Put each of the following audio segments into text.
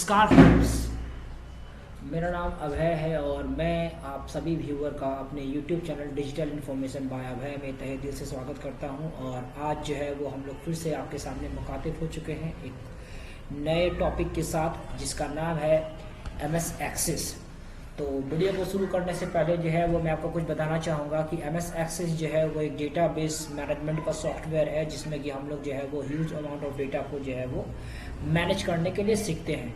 नमस्कार फ्रेंड्स, मेरा नाम अभय है और मैं आप सभी व्यूअर का अपने YouTube channel digital information by Abhay में तहे दिल से स्वागत करता हूं। और आज जो है वो हम लोग फिर से आपके सामने मुखातिब हो चुके हैं एक नए टॉपिक के साथ, जिसका नाम है MS एक्सेस। तो वीडियो को शुरू करने से पहले जो है वो मैं आपको कुछ बताना चाहूँगा कि MS एक्सेस जो है वो एक डेटाबेस मैनेजमेंट का सॉफ्टवेयर है, जिसमें कि हम लोग जो है वो ह्यूज अमाउंट ऑफ डेटा को जो है वो मैनेज करने के लिए सीखते हैं।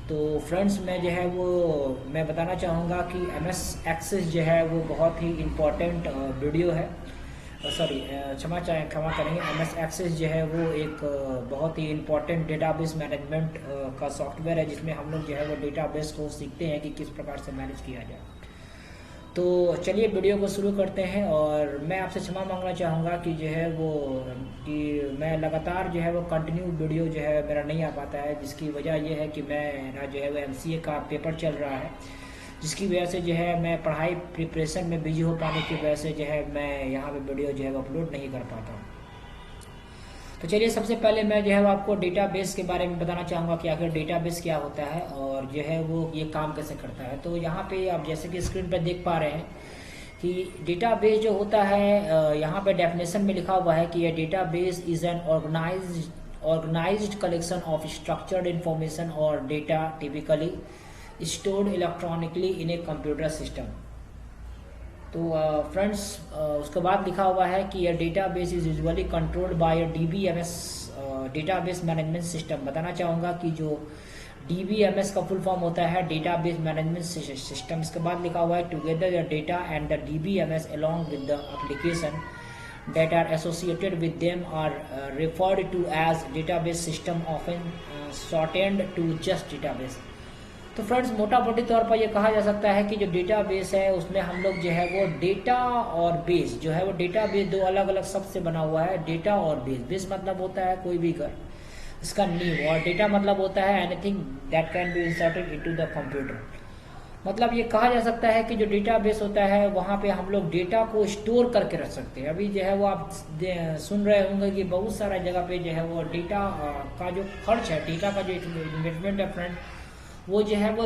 तो फ्रेंड्स, मैं बताना चाहूँगा कि MS एक्सेस जो है वो बहुत ही इम्पोर्टेंट वीडियो है। क्षमा करेंगे। MS एक्सेस जो है वो एक बहुत ही इम्पोर्टेंट डेटाबेस मैनेजमेंट का सॉफ्टवेयर है, जिसमें हम लोग जो है वो डेटाबेस को सीखते हैं कि किस प्रकार से मैनेज किया जाए। तो चलिए वीडियो को शुरू करते हैं। और मैं आपसे क्षमा मांगना चाहूँगा कि जो है वो कि मैं लगातार जो है वो कंटिन्यू वीडियो जो है मेरा नहीं आ पाता है, जिसकी वजह ये है कि मेरा जो है वो MCA का पेपर चल रहा है, जिसकी वजह से जो है मैं पढ़ाई प्रिपरेशन में बिजी हो पाने की वजह से जो है मैं यहाँ पे वीडियो जो है वो अपलोड नहीं कर पाता हूँ। तो चलिए, सबसे पहले मैं जो है वो आपको डेटाबेस के बारे में बताना चाहूँगा कि आखिर डेटाबेस क्या होता है और जो है वो ये काम कैसे करता है। तो यहाँ पे आप जैसे कि स्क्रीन पर देख पा रहे हैं कि डेटाबेस जो होता है, यहाँ पे डेफिनेशन में लिखा हुआ है कि ये database is an organised collection of structured information और data typically stored electronically in a computer system. तो फ्रेंड्स, उसके बाद लिखा हुआ है कि यह database is usually controlled by DBMS database management system. बताना चाहूँगा कि जो DBMS का फुल फॉर्म होता है डेटाबेस मैनेजमेंट सिस्टम। इसके बाद लिखा हुआ है together the data and the DBMS along with the application that are associated with them are referred to as database system, often shortened to just database। तो friends, मोटा मोटी तौर पर यह कहा जा सकता है कि जो डेटाबेस है उसमें हम लोग जो है वो डेटा और बेस जो है वो डेटाबेस दो अलग अलग शब्द से बना हुआ है। डेटा और बेस, बेस मतलब होता है कोई भी घर, इसका नींव, और डेटा मतलब होता है anything that can be inserted into the computer. मतलब ये कहा जा सकता है कि जो डेटाबेस होता है वहाँ पे हम लोग डेटा को स्टोर करके रख सकते हैं। अभी जो है वो आप सुन रहे होंगे कि बहुत सारा जगह पे जो है वो डेटा का जो खर्च है, डेटा का जो इन्वेस्टमेंट है फ्रेंड, वो जो है वो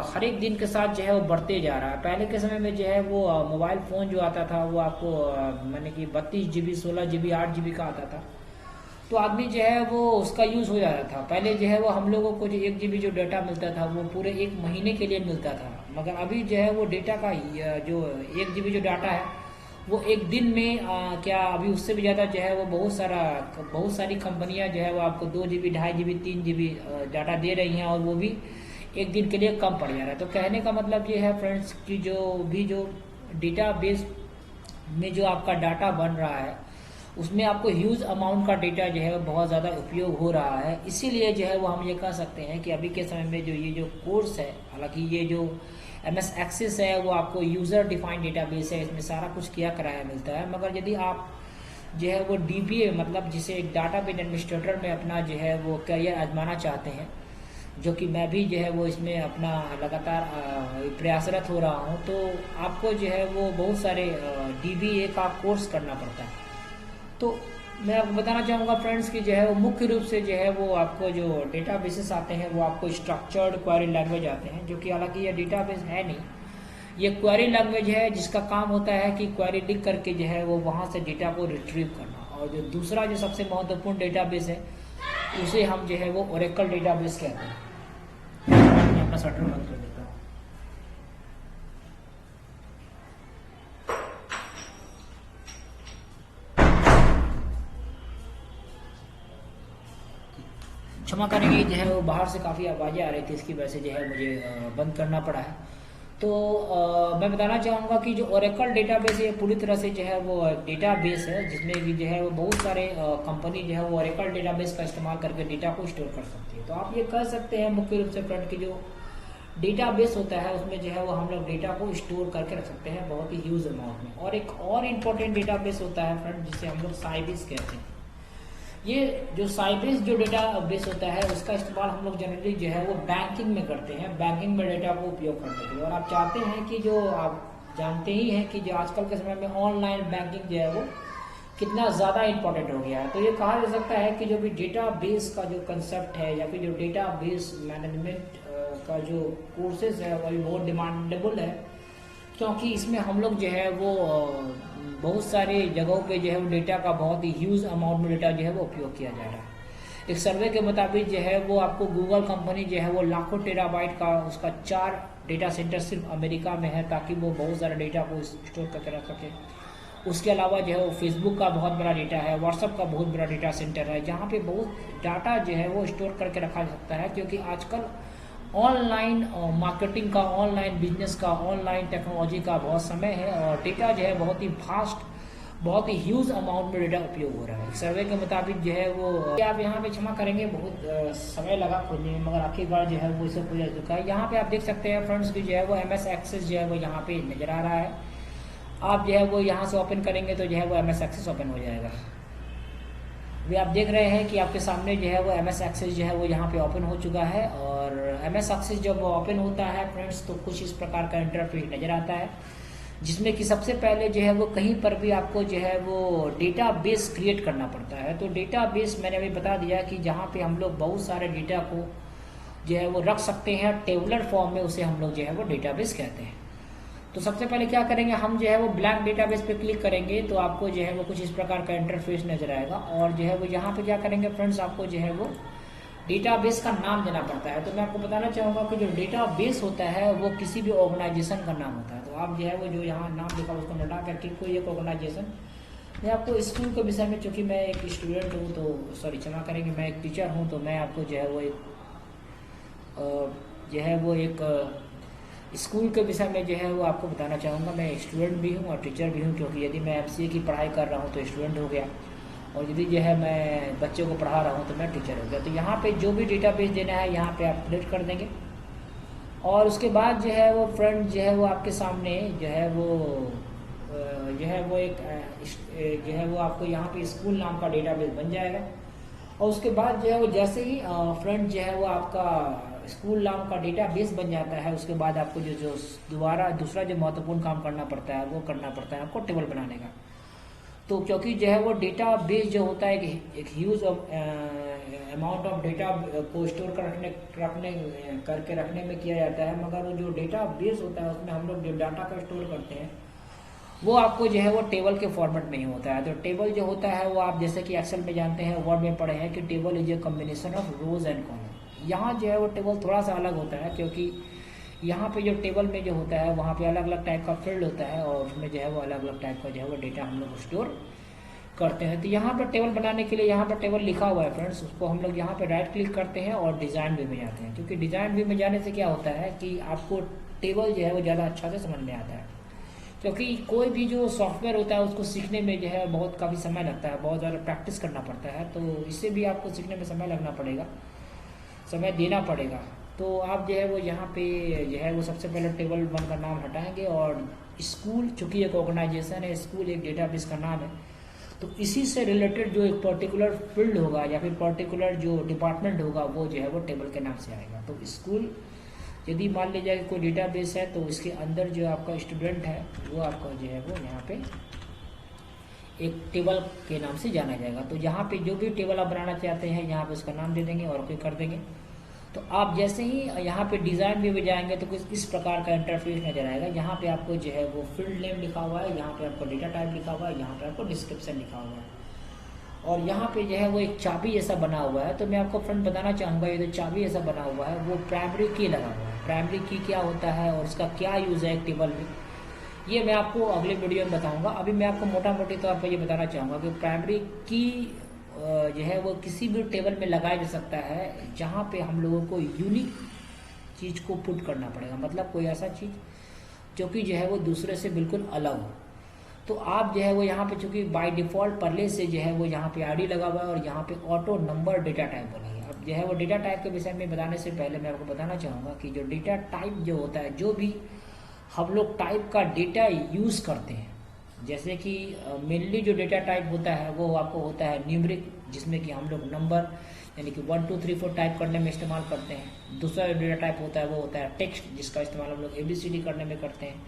हर एक दिन के साथ जो है वो बढ़ते जा रहा है। पहले के समय में जो है वो मोबाइल फ़ोन जो आता था वो आपको माने कि 32 GB 16 GB 8 GB का आता था, तो आदमी जो है वो उसका यूज़ हो जाता था। पहले जो है वो हम लोगों को जो 1 GB जो डाटा मिलता था वो पूरे 1 महीने के लिए मिलता था, मगर अभी जो है वो डेटा का जो 1 GB जो डाटा है वो एक दिन में क्या अभी उससे भी ज़्यादा जो है वो बहुत सारी कंपनियां जो है वो आपको 2 GB 2.5 GB 3 GB डाटा दे रही हैं, और वो भी एक दिन के लिए कम पड़ जा रहा है। तो कहने का मतलब ये है फ्रेंड्स कि जो डेटाबेस में जो आपका डाटा बन रहा है उसमें आपको ह्यूज अमाउंट का डेटा जो है बहुत ज़्यादा उपयोग हो रहा है। इसीलिए जो है वो हम ये कह सकते हैं कि अभी के समय में ये जो कोर्स है, हालांकि ये जो MS एक्सेस है वो आपको यूज़र डिफाइंड डेटाबेस है, इसमें सारा कुछ किया कराया मिलता है। मगर यदि आप जो है वो DBA मतलब जिसे एक डाटाबेस एडमिनिस्ट्रेटर में अपना जो है वो करियर आजमाना चाहते हैं, जो कि मैं भी जो है वो इसमें अपना लगातार प्रयासरत हो रहा हूँ, तो आपको जो है वो बहुत सारे DBA का कोर्स करना पड़ता है। तो मैं आपको बताना चाहूँगा फ्रेंड्स कि जो है वो मुख्य रूप से जो है वो आपको जो डेटाबेसेस आते हैं वो आपको स्ट्रक्चर्ड क्वेरी लैंग्वेज आते हैं, जो कि हालांकि ये डेटाबेस है नहीं, ये क्वेरी लैंग्वेज है जिसका काम होता है कि क्वेरी लिख करके जो है वो वहाँ से डेटा को रिट्रीव करना। और जो दूसरा जो सबसे महत्वपूर्ण डेटाबेस है उसे हम जो है वो ओरेकल डेटाबेस कहते हैं। मैं अपना शटर बंद कर देता हूँ। क्षमा करेंगे, जो है वो बाहर से काफ़ी आवाज़ें आ रही थी, इसकी वजह से जो है मुझे बंद करना पड़ा है। तो मैं बताना चाहूँगा कि जो ओरेकल डेटाबेस है पूरी तरह से जो है वो डेटाबेस है जिसमें कि जो है वो बहुत सारे कंपनी जो है वो ओरेकल डेटाबेस का इस्तेमाल करके डेटा को स्टोर कर सकती है। तो आप ये कह सकते हैं मुख्य रूप से फ्रेंड की जो डेटाबेस होता है उसमें जो है वो हम लोग डेटा को स्टोर करके रख सकते हैं बहुत ही ह्यूज अमाउंट में। और एक और इम्पोर्टेंट डेटाबेस होता है फ्रेंड जिसे हम लोग साइबिस कहते हैं। ये जो साइबिस जो डेटा बेस होता है उसका इस्तेमाल हम लोग जनरली जो है वो बैंकिंग में करते हैं, बैंकिंग में डेटा को उपयोग करने के लिए। और आप चाहते हैं कि जो आप जानते ही हैं कि जो आजकल के समय में ऑनलाइन बैंकिंग जो है वो कितना ज़्यादा इम्पोर्टेंट हो गया है। तो ये कहा जा सकता है कि जो भी डेटाबेस का जो कंसेप्ट है या फिर जो डेटाबेस मैनेजमेंट का जो कोर्सेज है वो बहुत डिमांडेबल है, क्योंकि इसमें हम लोग जो है वो बहुत सारे जगहों पे जो है वो डेटा का बहुत ही ह्यूज अमाउंट में डेटा जो है वो उपयोग किया जा रहा है। एक सर्वे के मुताबिक जो है वो आपको गूगल कंपनी जो है वो लाखों टेराबाइट का उसका 4 डेटा सेंटर सिर्फ अमेरिका में है, ताकि वो बहुत सारा डेटा को स्टोर करके रख सके। उसके अलावा जो है वो फेसबुक का बहुत बड़ा डेटा है, व्हाट्सअप का बहुत बड़ा डेटा सेंटर है, जहाँ पे बहुत डाटा जो है वो स्टोर करके रखा जा सकता है, क्योंकि आजकल ऑनलाइन मार्केटिंग का, ऑनलाइन बिजनेस का, ऑनलाइन टेक्नोलॉजी का बहुत समय है और डेटा जो है बहुत ही फास्ट, बहुत ही ह्यूज अमाउंट में डेटा उपयोग हो रहा है। सर्वे के मुताबिक जो है वो आप यहाँ पे क्षमा करेंगे, बहुत समय लगा खोजने में, मगर आखिरकार जो है वो इसे खोजा जा चुका है। यहाँ पे आप देख सकते हैं फ्रेंड्स की जो है वो MS एक्सेस जो है वो यहाँ पे नजर आ रहा है। आप जो है वो यहाँ से ओपन करेंगे तो जो है वो MS एक्सेस ओपन हो जाएगा। अभी आप देख रहे हैं कि आपके सामने जो है वो MS एक्सेस जो है वो यहाँ पे ओपन हो चुका है। और MS एक्सेस जब ओपन होता है फ्रेंड्स तो कुछ इस प्रकार का इंटरफेस नज़र आता है, जिसमें कि सबसे पहले जो है वो कहीं पर भी आपको जो है वो डेटाबेस क्रिएट करना पड़ता है। तो डेटाबेस मैंने अभी बता दिया कि जहाँ पे हम लोग बहुत सारे डेटा को जो है वो रख सकते हैं टेबुलर फॉर्म में, उसे हम लोग जो है वो डेटाबेस कहते हैं। तो सबसे पहले क्या करेंगे, हम जो है वो ब्लैंक डेटाबेस पे क्लिक करेंगे तो आपको जो है वो कुछ इस प्रकार का इंटरफेस नजर आएगा। और जो है वो यहाँ पे क्या करेंगे फ्रेंड्स, आपको जो है वो डेटाबेस का नाम देना पड़ता है। तो मैं आपको बताना चाहूँगा कि जो डेटाबेस होता है वो किसी भी ऑर्गेनाइजेशन का नाम होता है। तो आप जो है वो जो यहाँ नाम लिखा उसको हटा करके कोई एक ऑर्गेनाइजेशन, मैं आपको स्कूल के विषय में, चूँकि मैं एक स्टूडेंट हूँ तो सॉरी क्षमा करेंगे, मैं एक टीचर हूँ, तो मैं आपको जो है वो एक स्कूल के विषय में जो है वो आपको बताना चाहूँगा। मैं स्टूडेंट भी हूँ और टीचर भी हूँ, क्योंकि यदि मैं MCA की पढ़ाई कर रहा हूँ तो स्टूडेंट हो गया, और यदि जो है मैं बच्चों को पढ़ा रहा हूँ तो मैं टीचर हो गया। तो यहाँ पे जो भी डेटाबेस देना है यहाँ पे आप क्लिक कर देंगे, और उसके बाद जो है वो फ्रेंड जो है वो आपके सामने जो है वो जो है वो आपको यहाँ पे स्कूल नाम का डेटाबेस बन जाएगा। और उसके बाद जो है वो जैसे ही फ्रेंड जो है वो आपका स्कूल नाम का डेटाबेस बन जाता है, उसके बाद आपको जो दूसरा जो महत्वपूर्ण काम करना पड़ता है वो करना पड़ता है आपको टेबल बनाने का। तो क्योंकि जो है वो डेटाबेस जो होता है एक ह्यूज अमाउंट ऑफ डेटा को स्टोर करके रखने में किया जाता है, मगर वो जो डेटाबेस होता है उसमें हम लोग जो डाटा का स्टोर करते हैं वो आपको जो है वो टेबल के फॉर्मेट में ही होता है। तो टेबल जो होता है वो आप जैसे कि एक्सेल में जानते हैं, वर्ड में पढ़े हैं कि table is a combination of rose and column. यहाँ जो है वो टेबल थोड़ा सा अलग होता है, क्योंकि यहाँ पे जो टेबल में जो होता है वहाँ पे अलग अलग टाइप का फील्ड होता है, और उसमें जो है वो अलग अलग टाइप का जो है वो डेटा हम लोग स्टोर करते हैं। तो यहाँ पर टेबल बनाने के लिए यहाँ पर टेबल लिखा हुआ है फ्रेंड्स, उसको हम लोग यहाँ पर राइट क्लिक करते हैं और डिज़ाइन व्यू में जाते हैं। क्योंकि डिज़ाइन व्यू में जाने से क्या होता है कि आपको टेबल जो है वो ज़्यादा अच्छा से समझ में आता है, क्योंकि कोई भी जो सॉफ्टवेयर होता है उसको सीखने में जो है बहुत काफ़ी समय लगता है, बहुत ज़्यादा प्रैक्टिस करना पड़ता है। तो इससे भी आपको सीखने में समय लगना पड़ेगा, समय देना पड़ेगा। तो आप जो है वो यहाँ पे जो है वो सबसे पहले टेबल 1 का नाम हटाएंगे, और स्कूल चूँकि एक ऑर्गेनाइजेशन है, स्कूल एक डेटाबेस का नाम है, तो इसी से रिलेटेड जो एक पर्टिकुलर फील्ड होगा या फिर पर्टिकुलर जो डिपार्टमेंट होगा वो जो है वो टेबल के नाम से आएगा। तो स्कूल यदि मान लीजिए कि कोई डेटाबेस है तो इसके अंदर जो आपका स्टूडेंट है वो आपका जो है वो यहाँ पे एक टेबल के नाम से जाना जाएगा। तो यहाँ पे जो भी टेबल आप बनाना चाहते हैं यहाँ पे उसका नाम दे देंगे और ओके कर देंगे। तो आप जैसे ही यहाँ पे डिज़ाइन व्यू में जाएंगे तो कुछ इस प्रकार का इंटरफेस नजर आएगा। यहाँ पे आपको जो है वो फील्ड नेम लिखा हुआ है, यहाँ पे आपको डेटा टाइप लिखा हुआ है, यहाँ पे आपको डिस्क्रिप्शन लिखा हुआ है, और यहाँ पे जो है वो एक चाबी जैसा बना हुआ है। तो मैं आपको फ्रेंड बताना चाहूँगा, ये जो चाबी जैसा बना हुआ है वो प्राइमरी की लगा हुआ है। प्राइमरी की क्या होता है और उसका क्या यूज़ है एक टेबल में, ये मैं आपको अगले वीडियो में बताऊंगा। अभी मैं आपको मोटा मोटी तौर पर ये बताना चाहूँगा कि प्राइमरी की जो है वो किसी भी टेबल में लगाया जा सकता है जहाँ पे हम लोगों को यूनिक चीज़ को पुट करना पड़ेगा, मतलब कोई ऐसा चीज़ जो कि जो है वो दूसरे से बिल्कुल अलग हो। तो आप जो है वो यहाँ पे चूंकि बाय डिफ़ॉल्ट पहले से जो है वो यहाँ पे आईडी लगा हुआ है और यहाँ पे ऑटो नंबर डेटा टाइप बना है। अब जो है वो डेटा टाइप के विषय में बताने से पहले मैं आपको बताना चाहूँगा कि जो डेटा टाइप जो होता है, जो भी हम लोग टाइप का डेटा यूज़ करते हैं, जैसे कि मेनली जो डेटा टाइप होता है वो आपको होता है न्यूमरिक, जिसमें कि हम लोग नंबर यानी कि 1 2 3 4 टाइप करने में इस्तेमाल करते हैं। दूसरा डेटा टाइप होता है वो होता है टेक्स्ट, जिसका इस्तेमाल हम लोग ABCD करने में करते हैं।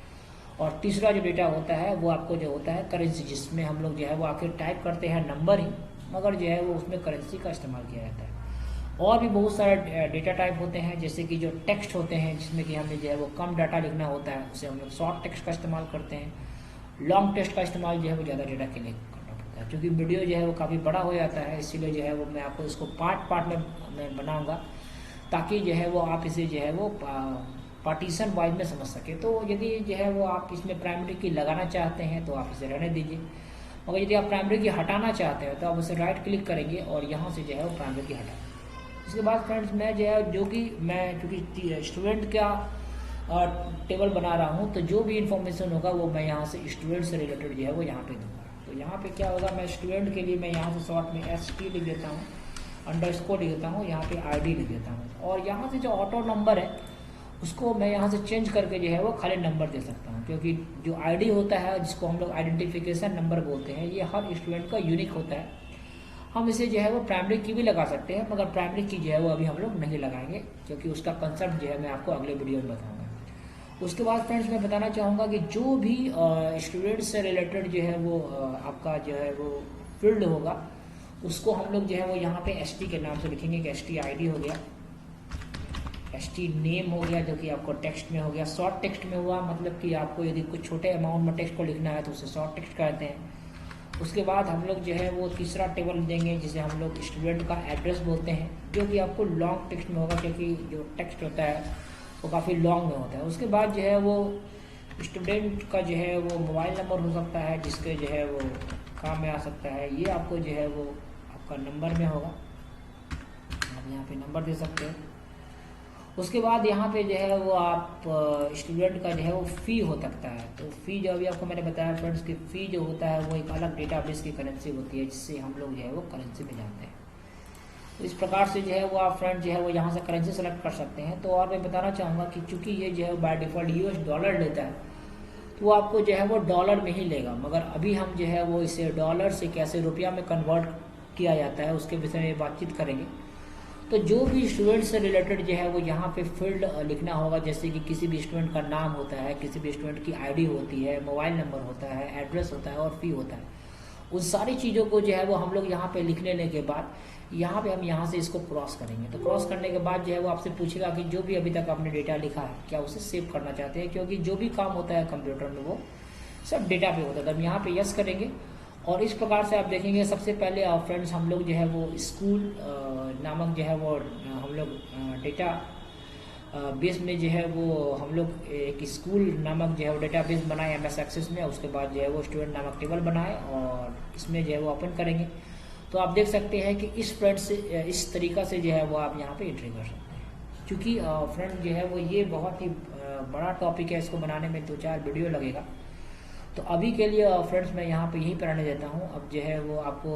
और तीसरा जो डेटा होता है वो आपको जो होता है करेंसी, जिसमें हम लोग जो है वो आखिर टाइप करते हैं नंबर ही, मगर जो है वो उसमें करेंसी का इस्तेमाल किया जाता है। और भी बहुत सारे डेटा टाइप होते हैं, जैसे कि जो टेक्स्ट होते हैं जिसमें कि हमें जो है वो कम डाटा लिखना होता है, उसे हम लोग शॉर्ट टेक्स्ट का इस्तेमाल करते हैं। लॉन्ग टेक्स्ट का इस्तेमाल जो है वो ज़्यादा डेटा के लिए करना पड़ता है, क्योंकि वीडियो जो है वो काफ़ी बड़ा हो जाता है, इसीलिए जो है वो मैं आपको इसको पार्ट पार्ट में मैं बनाऊँगा, ताकि जो है वो आप इसे जो है वो पार्टीशन वाइज में समझ सके। तो यदि जो है वो आप इसमें प्राइमरी की लगाना चाहते हैं तो आप इसे रहने दीजिए, मगर यदि आप प्राइमरी की हटाना चाहते हैं तो आप उसे राइट क्लिक करेंगे और यहाँ से जो है वो प्राइमरी की हटा। इसके बाद फ्रेंड्स मैं जो है क्योंकि स्टूडेंट का टेबल बना रहा हूँ, तो जो भी इंफॉर्मेशन होगा वो मैं यहाँ से स्टूडेंट से रिलेटेड जो है वो यहाँ पे दूंगा। तो यहाँ पे क्या होगा, मैं स्टूडेंट के लिए मैं यहाँ से शॉर्ट में ST लिख देता हूँ, अंडरस्कोर लिख देता हूँ, यहाँ पे ID लिख देता हूँ, और यहाँ से जो ऑटो नंबर है उसको मैं यहाँ से चेंज करके जो है वो खाली नंबर दे सकता हूँ, क्योंकि जो ID होता है जिसको हम लोग आइडेंटिफिकेशन नंबर बोलते हैं, ये हर स्टूडेंट का यूनिक होता है। हम इसे जो है वो प्राइमरी की भी लगा सकते हैं, मगर प्राइमरी की जो है वो अभी हम लोग नहीं लगाएंगे, क्योंकि उसका कंसेप्ट जो है मैं आपको अगले वीडियो में बताऊंगा। उसके बाद फ्रेंड्स मैं बताना चाहूँगा कि जो भी स्टूडेंट से रिलेटेड जो है वो आपका जो है वो फील्ड होगा, उसको हम लोग जो है वो यहाँ पे ST के नाम से लिखेंगे कि ST ID हो गया, ST नेम हो गया, जो कि आपको टेक्स्ट में हो गया। शॉर्ट टेक्स्ट में हुआ मतलब कि आपको यदि कुछ छोटे अमाउंट में टेक्स्ट को लिखना है तो उसे शॉर्ट टेक्स्ट कहते हैं। उसके बाद हम लोग जो है वो तीसरा टेबल देंगे जिसे हम लोग स्टूडेंट का एड्रेस बोलते हैं, जो कि आपको लॉन्ग टेक्स्ट में होगा, क्योंकि जो टेक्स्ट होता है वो काफ़ी लॉन्ग में होता है। उसके बाद जो है वो स्टूडेंट का जो है वो मोबाइल नंबर हो सकता है, जिसके जो है वो काम में आ सकता है, ये आपको जो है वो आपका नंबर में होगा, आप यहाँ पे नंबर दे सकते हैं। उसके बाद यहाँ पे जो है वो आप स्टूडेंट का जो है वो फ़ी हो सकता है। तो फ़ी जो अभी आपको मैंने बताया फ्रेंड्स कि फ़ी जो होता है वो एक अलग डेटाबेस की करेंसी होती है, जिससे हम लोग जो है वो करेंसी में जानते हैं। तो इस प्रकार से जो है वो आप फ्रेंड जो है वो यहाँ से करेंसी सेलेक्ट कर सकते हैं। तो और मैं बताना चाहूँगा कि चूँकि ये जो है बाय डिफ़ॉल्ट US डॉलर लेता है, तो वो आपको जो है वो डॉलर में ही लेगा, मगर अभी हम जो है वो इसे डॉलर से कैसे रुपया में कन्वर्ट किया जाता है उसके विषय में बातचीत करेंगे। तो जो भी स्टूडेंट से रिलेटेड जो है वो यहाँ पे फील्ड लिखना होगा, जैसे कि किसी भी स्टूडेंट का नाम होता है, किसी भी स्टूडेंट की ID होती है, मोबाइल नंबर होता है, एड्रेस होता है और फ़ी होता है। उन सारी चीज़ों को जो है वो हम लोग यहाँ पे लिख लेने के बाद यहाँ पे हम यहाँ से इसको क्रॉस करेंगे। तो क्रॉस करने के बाद जो है वो आपसे पूछेगा कि जो भी अभी तक आपने डेटा लिखा है क्या उसे सेव करना चाहते हैं, क्योंकि जो भी काम होता है कंप्यूटर में वो सब डेटा पे होता है। तो हम यहाँ पे यस करेंगे और इस प्रकार से आप देखेंगे सबसे पहले फ्रेंड्स हम लोग जो है वो स्कूल नामक जो है वो हम लोग डेटा बेस में जो है वो हम लोग एक स्कूल नामक जो है वो डेटा बेस बनाए MS एक्सेस में। उसके बाद जो है वो स्टूडेंट नामक टेबल बनाए और इसमें जो है वो ओपन करेंगे। तो आप देख सकते हैं कि इस फ्रेंड से इस तरीक़ा से जो है वो आप यहाँ पे एंट्री कर सकते हैं। क्योंकि फ्रेंड जो है वो ये बहुत ही बड़ा टॉपिक है, इसको बनाने में 2-4 वीडियो लगेगा। तो अभी के लिए फ्रेंड्स मैं यहाँ पे यहीं पर रहने देता हूँ। अब जो है वो आपको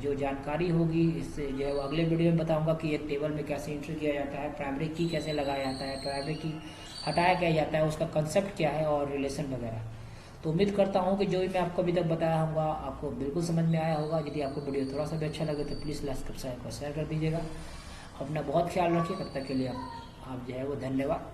जो जानकारी होगी इससे जो है वो अगले वीडियो में बताऊँगा कि एक टेबल में कैसे एंट्री किया जाता है, प्राइमरी की कैसे लगाया जाता है, प्राइमरी की हटाया क्या जाता है, उसका कंसेप्ट क्या है और रिलेशन वगैरह। तो उम्मीद करता हूँ कि जो भी मैं आपको अभी तक बताया होगा आपको बिल्कुल समझ में आया होगा। यदि आपको वीडियो थोड़ा सा भी अच्छा लगे तो प्लीज़ लाइक सब्सक्राइब और शेयर कर दीजिएगा। अपना बहुत ख्याल रखिए, तब तक के लिए आप जो है वो धन्यवाद।